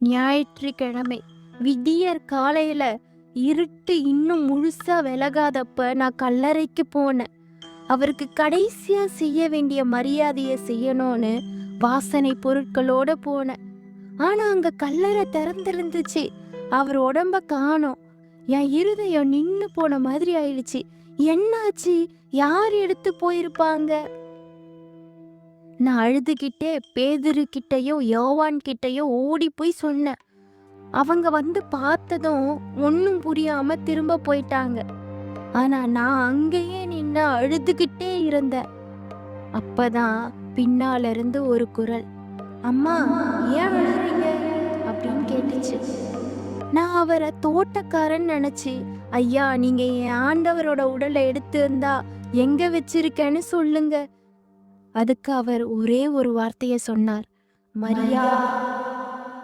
ஞாயிற்றுக்கிழமை விடியற் காலையில இருட்டு இன்னும் முழுசா விலகாதப்ப நான் கல்லறைக்கு போனேன். அவருக்கு கடைசியா செய்ய வேண்டிய மரியாதையை செய்யணும்னு வாசனை பொருட்களோட போனேன். ஆனா அங்க கல்லறை திறந்திருந்துச்சு. அவர் உடம்ப காணோம். என் இருதயம் நின்னு போன மாதிரி ஆயிடுச்சு. என்னாச்சு? யார் எடுத்து போயிருப்பாங்க? நான் அழுதுகிட்டே பேதுரு கிட்டயும் யோவான் கிட்டயும் ஓடி போய் சொன்னேன். அவங்க வந்து பார்த்ததும் ஒன்னும் புரியாம திரும்ப போயிட்டாங்க. ஆனா நான் அங்கேயே நின்று அழுதுகிட்டே இருந்தேன். அப்பதான் பின்னால இருந்து ஒரு குரல், அம்மா ஏன் அழுறீங்க அப்படின்னு கேட்டுச்சு. நான் அவரை தோட்டக்காரன் நினைச்சு, ஐயா நீங்க என் ஆண்டவரோட உடலை எடுத்து இருந்தா எங்க வச்சிருக்கேன்னு சொல்லுங்க. அதுக்கு அவர் ஒரே ஒரு வார்த்தையை சொன்னார், மரியா.